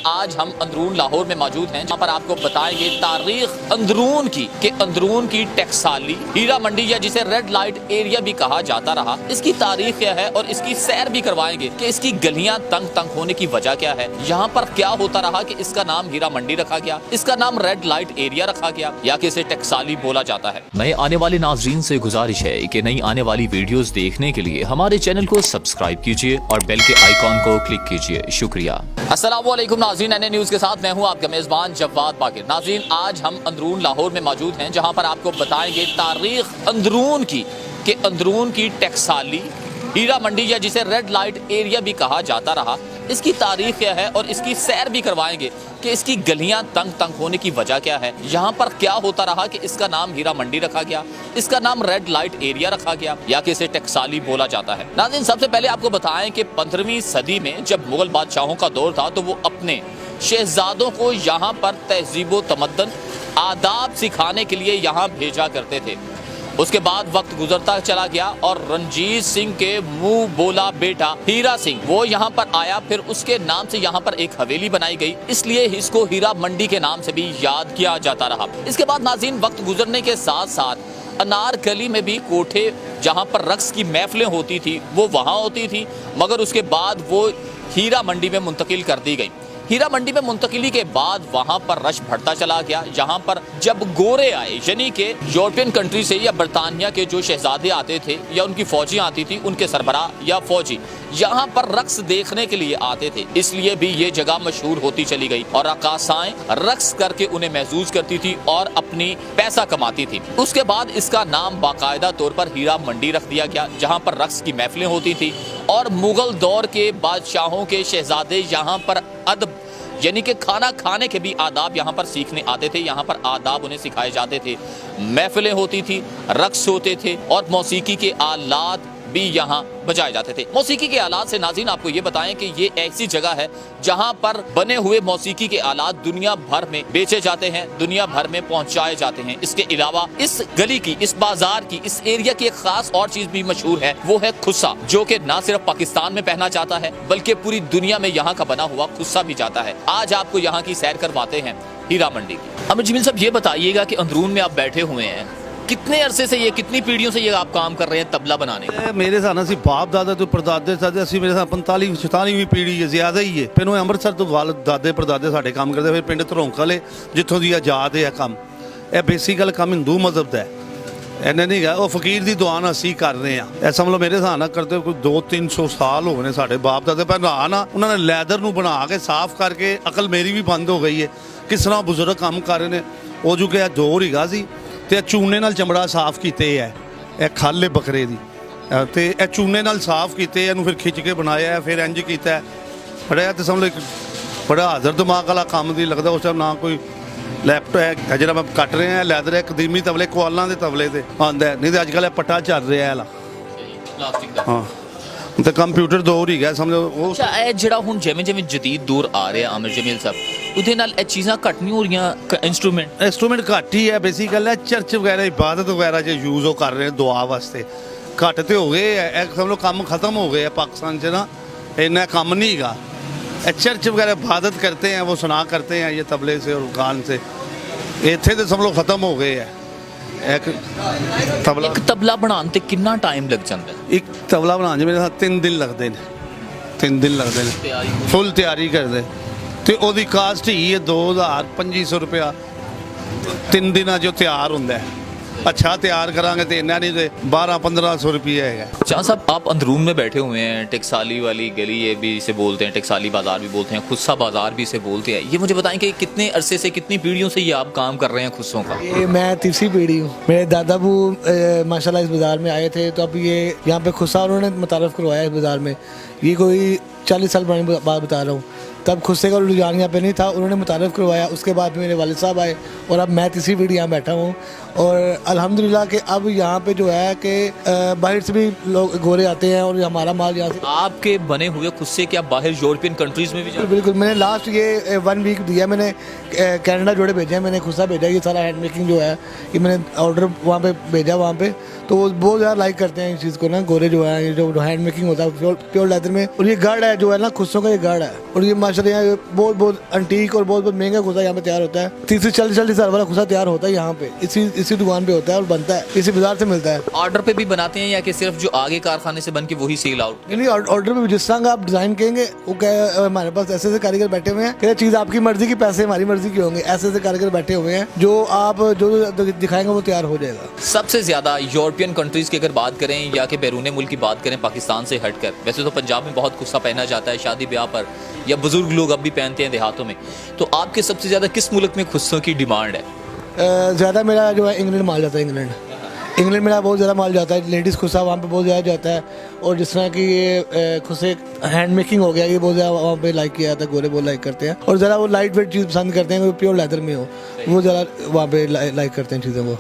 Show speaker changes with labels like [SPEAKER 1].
[SPEAKER 1] आज हम अंदरून लाहौर में मौजूद हैं, जहाँ पर आपको बताएंगे तारीख अंदरून की टकसाली हीरा मंडी, या जिसे रेड लाइट एरिया भी कहा जाता रहा, इसकी तारीख क्या है और इसकी सैर भी करवाएंगे कि इसकी गलियां तंग तंग होने की वजह क्या है, यहाँ पर क्या होता रहा कि इसका नाम हीरा मंडी रखा गया, इसका नाम रेड लाइट एरिया रखा गया, या कि इसे टकसाली बोला जाता है। नए आने वाले नाजरीन से गुजारिश है कि नई आने वाली वीडियोस देखने के लिए हमारे चैनल को सब्सक्राइब कीजिए और बेल के आइकॉन को क्लिक कीजिए। शुक्रिया। अस्सलामुअलैकुम नाज़रीन, एनए न्यूज़ के साथ मैं हूं आपका मेज़बान जवाद बाकिर। नाज़रीन, आज हम अंदरून लाहौर में मौजूद हैं, जहां पर आपको बताएंगे तारीख अंदरून की टकसाली हीरा मंडी, या जिसे रेड लाइट एरिया भी कहा जाता रहा, इसकी तारीख क्या है और इसकी सैर भी करवाएंगे कि इसकी गलियां तंग तंग होने की वजह क्या है, यहाँ पर क्या होता रहा कि इसका नाम हीरा मंडी रखा गया, इसका नाम रेड लाइट एरिया रखा गया, या कि इसे टकसाली बोला जाता है। नाज़रीन, सबसे पहले आपको बताएं कि 15वीं सदी में जब मुगल बादशाहों का दौर था तो वो अपने शहजादों को यहाँ पर तहजीब तमद्दन आदाब सिखाने के लिए यहाँ भेजा करते थे। उसके बाद वक्त गुजरता चला गया और रंजीत सिंह के मुंह बोला बेटा हीरा सिंह वो यहाँ पर आया, फिर उसके नाम से यहाँ पर एक हवेली बनाई गई, इसलिए इसको हीरा मंडी के नाम से भी याद किया जाता रहा। इसके बाद नाज़रीन, वक्त गुजरने के साथ साथ अनारकली में भी कोठे जहाँ पर रक्स की महफिलें होती थी वो वहाँ होती थी, मगर उसके बाद वो हीरा मंडी में मुंतकिल कर दी गई। हीरा मंडी में मुंतकिली के बाद वहाँ पर रश बढ़ता चला गया। यहाँ पर जब गोरे आए, यानी कि यूरोपियन कंट्री से या बरतानिया के जो शहजादे आते थे या उनकी फौजी आती थी, उनके सरबराह या फौजी यहाँ पर रक्स देखने के लिए आते थे, इसलिए भी ये जगह मशहूर होती चली गई और रकासाएं रक्स करके उन्हें महसूस करती थी और अपनी पैसा कमाती थी। उसके बाद इसका नाम बाकायदा तौर पर हीरा मंडी रख दिया गया, जहाँ पर रक्स की महफिलें होती थी और मुगल दौर के बादशाहों के शहजादे यहाँ पर अदब यानी कि खाना खाने के भी आदाब यहाँ पर सीखने आते थे। यहाँ पर आदाब उन्हें सिखाए जाते थे, महफिलें होती थी, रक्स होते थे और मौसीकी के आलात भी यहाँ बजाए जाते थे। मौसीकी के आलात से नाज़रीन आपको ये बताएं कि ये ऐसी जगह है जहाँ पर बने हुए मौसीकी के आलात दुनिया भर में बेचे जाते हैं, दुनिया भर में पहुँचाए जाते हैं। इसके अलावा इस गली की, इस बाजार की, इस एरिया की एक खास और चीज भी मशहूर है, वो है खुस्सा, जो कि न सिर्फ पाकिस्तान में पहना जाता है बल्कि पूरी दुनिया में यहाँ का बना हुआ खुस्सा भी जाता है। आज आपको यहाँ की सैर करवाते हैं हीरा मंडी की। अमीर जमील साहब, ये बताइएगा कि अंदरून में आप बैठे हुए हैं, कितने अरसे से ये, कितनी पीढ़ियों से ये आप काम कर रहे हैं तबला बनाने का?
[SPEAKER 2] मेरे साथ ਅਸੀਂ ਬਾਪ ਦਾਦਾ ਤੋਂ ਪਰਦਾਦੇ ਸਾਡੇ ਅਸੀਂ ਮੇਰੇ ਸਾथ 45 46ਵੀਂ ਪੀੜ੍ਹੀ ਹੈ, ਜ਼ਿਆਦਾ ਹੀ ਹੈ। ਪਹਿਲੋਂ ਅੰਮ੍ਰਿਤਸਰ ਤੋਂ ਵਾਲਦ ਦਾਦੇ ਪਰਦਾਦੇ ਸਾਡੇ ਕੰਮ ਕਰਦੇ, ਫਿਰ ਪਿੰਡ ਧਰੋਂਕ ਵਾਲੇ ਜਿੱਥੋਂ ਦੀ ਆਜ਼ਾਦ ਹੈ ਕੰਮ। ਇਹ ਬੇਸਿਕਲ ਕੰਮ ਹਿੰਦੂ ਮਜ਼ਹਬ ਦਾ ਹੈ, ਇਹਨੇ ਨਹੀਂ ਗਾ ਉਹ ਫਕੀਰ ਦੀ ਦੁਆ ਨਾਲ ਅਸੀਂ ਕਰ ਰਹੇ ਹਾਂ। ਇਹ ਸਮਝ ਲਓ ਮੇਰੇ ਹਿਸਾਬ ਨਾਲ ਕਰਦੇ ਕੋਈ 200-300 ਸਾਲ ਹੋ ਗਏ ਨੇ ਸਾਡੇ ਬਾਪ ਦਾਦੇ ਪਹਿਲਾਂ ਨਾ ਉਹਨਾਂ ਨੇ ਲੈਦਰ ਨੂੰ ਬਣਾ ਕੇ ਸਾਫ਼ ਕਰਕੇ, ਅਕਲ ਮੇਰੀ ਵੀ ਬੰਦ ਹੋ ਗਈ ਹੈ ਕਿਸ ਤਰ੍ਹਾਂ ਬਜ਼ੁਰਗ ਕੰਮ ਕਰ ਰਹੇ ਨੇ। ਉਹ ਜੋ ਕਿ ਦੌਰ ਹੀਗਾ ਸੀ ਤੇ ਚੂਨੇ ਨਾਲ ਚਮੜਾ ਸਾਫ਼ ਕੀਤੇ ਹੈ, ਇਹ ਖਾਲੇ ਬੱਕਰੇ ਦੀ ਤੇ ਇਹ ਚੂਨੇ ਨਾਲ ਸਾਫ਼ ਕੀਤੇ, ਇਹਨੂੰ ਫਿਰ ਖਿੱਚ ਕੇ ਬਣਾਇਆ, ਫਿਰ ਇੰਜ ਕੀਤਾ ਬੜਾ ਤੇ ਸਮਝ ਲਓ ਇੱਕ ਬੜਾ ਹਾਜ਼ਰ ਦਿਮਾਗ ਵਾਲਾ ਕੰਮ ਦੀ ਲੱਗਦਾ। ਉਸ ਟਾਈਮ ਨਾ ਕੋਈ ਲੈਪਟਾਪ ਹੈ ਜਿਹੜਾ ਮੈਂ ਕੱਟ ਰਿਹਾ ਲੈਦਰ ਹੈ, ਕਦੀਮੀ ਤਬਲੇ ਕੋਆਲਾਂ ਦੇ ਤਬਲੇ ਤੇ ਆਉਂਦਾ, ਨਹੀਂ ਤੇ ਅੱਜ ਕੱਲ੍ਹ ਇਹ ਪੱਟਾ ਚੱਲ ਰਿਹਾ ਹੈ
[SPEAKER 1] ਪਲਾਸਟਿਕ ਦਾ।
[SPEAKER 2] ਹਾਂ ਤੇ ਕੰਪਿਊਟਰ ਦੌਰ ਹੀ ਗਿਆ ਸਮਝੋ ਉਹ।
[SPEAKER 1] ਅੱਛਾ, ਇਹ ਜਿਹੜਾ ਹੁਣ ਜਿਵੇਂ ਜਿਵੇਂ ਜਦੀਦ ਦੌਰ ਆ ਰਿਹਾ ਆਮਿਰ ਜਮੀਲ ਸਾਹਿਬ, ਉਹਦੇ ਨਾਲ ਇਹ ਚੀਜ਼ਾਂ ਘੱਟ ਨਹੀਂ ਹੋ ਰਹੀਆਂ?
[SPEAKER 2] ਇੰਸਟਰੂਮੈਂਟ ਘੱਟ ਹੀ ਹੈ, ਬੇਸਿਕਲ ਹੈ ਚਰਚ ਵਗੈਰਾ ਇਬਾਦਤ ਵਗੈਰਾ 'ਚ ਯੂਜ਼ ਉਹ ਕਰ ਰਹੇ ਨੇ ਦੁਆ ਵਾਸਤੇ, ਘੱਟ ਤੇ ਹੋ ਗਏ। ਇਹ ਸਮਝ ਲਓ ਕੰਮ ਖਤਮ ਹੋ ਗਏ ਆ ਪਾਕਿस्तान 'ਚ ਨਾ, ਇੰਨਾ ਕੰਮ नहीं ਹੈਗਾ। चर्च वगैरह इबादत करते हैं, वो सुना करते हैं ये तबले से और गान से, इतने तो सब लोग ख़त्म हो गए हैं। एक
[SPEAKER 1] तबला बनाने ते कितना टाइम लग जाता है?
[SPEAKER 2] एक तबला बनाने मेरे साथ 3 दिन लगते हैं, 3 दिन लगते हैं फुल तैयारी करते। तो वो कास्ट ही है 2500 रुपया 3 दिन जो तैयार होंगे। अच्छा तैयार करांगे तो इन्ना नहीं, तो 1200-1500 रुपये है।
[SPEAKER 1] जहाँ साहब आप अंदरून में बैठे हुए हैं, टकसाली वाली गली ये भी इसे बोलते हैं, टकसाली बाजार भी बोलते हैं, खुस्सा बाजार भी इसे बोलते हैं। ये मुझे बताएं कि कितने अरसे से, कितनी पीढ़ियों से ये आप काम कर रहे हैं खुस्सों का?
[SPEAKER 3] ये मैं तीसरी पीढ़ी हूँ। मेरे दादा बू माशाल्लाह इस बाज़ार में आए थे, तो अब ये यहाँ पे खुस्सा उन्होंने मुतारफ़ करवाया इस बाज़ार में। ये कोई 40 साल पुरानी बात बता रहा हूँ। तब खुस्से का रुझान यहाँ पे नहीं था, उन्होंने मुतारफ़ करवाया। उसके बाद मेरे वालिद साहब आए और अब मैं तीसरी पीढ़ी यहाँ बैठा हूँ। और अल्हम्दुलिल्लाह कि अब यहाँ पे जो है कि बाहर से भी लोग गोरे आते हैं और हमारा माल यहाँ से।
[SPEAKER 1] आपके बने हुए खुस्से क्या बाहर यूरोपियन कंट्रीज़ में भी जाते?
[SPEAKER 3] बिल्कुल, मैंने लास्ट ये 1 वीक दिया, मैंने कनाडा जोड़े भेजे हैं, मैंने खुस्सा भेजा। ये सारा हैंड मेकिंग जो है ये मैंने ऑर्डर वहाँ पे भेजा, वहाँ पे तो वो बहुत ज़्यादा लाइक करते हैं इस चीज़ को ना। गोरे जो है, ये जो हैंड मेकिंग होता है प्योर लेदर में, और ये गार्ड है जो है ना खुस्सों का, ये गार्ड है। और ये समझ रहे हैं, बहुत बहुत अंटीक और बहुत बहुत महंगा खुसा यहाँ पे तैयार होता है। 30 से 40 हज़ार वाला खुसा तैयार होता है यहाँ पे, इसी दुकान पे होता है और बनता है, इसी बाजार से मिलता है।
[SPEAKER 1] ऑर्डर पे भी बनाते हैं या कि सिर्फ जो आगे कारखाने से बन के वही सेल आउट?
[SPEAKER 3] नहीं, ऑर्डर पे जिस तरह का आप डिज़ाइन कहेंगे वो क्या, हमारे पास ऐसे ऐसे कारीगर बैठे हुए हैं, क्या चीज़ आपकी मर्जी की, पैसे हमारी मर्जी के होंगे। ऐसे ऐसे कारीगर बैठे हुए हैं जो आप जो दिखाएंगे वो तैयार हो जाएगा।
[SPEAKER 1] सबसे ज़्यादा यूरोपियन कंट्रीज़ की अगर बात करें या कि बैरून मुल्क की बात करें पाकिस्तान से हटकर, वैसे तो पंजाब में बहुत खुस्सा पहना जाता है शादी ब्याह पर, या बुजुर्ग लोग अब भी पहनते हैं देहातों में, तो आपके सबसे ज़्यादा किस मुल्क में खुस्सों की डिमांड है?
[SPEAKER 3] ज़्यादा मेरा जो है इंग्लैंड माल जाता है। इंग्लैंड मेरा बहुत ज़्यादा माल जाता है, लेडीज़ खुस्सा वहाँ पे बहुत ज़्यादा जाता है। और जिस तरह की ये खुस्से हैंड मेकिंग हो गया, ये बहुत ज़्यादा वहाँ पे लाइक किया जाता है, गोरे बहुत लाइक करते हैं। और ज़रा वो लाइट वेट चीज़ पसंद करते हैं, प्योर लेदर में हो, वो ज़रा वहाँ पे लाइक करते हैं चीज़ों को।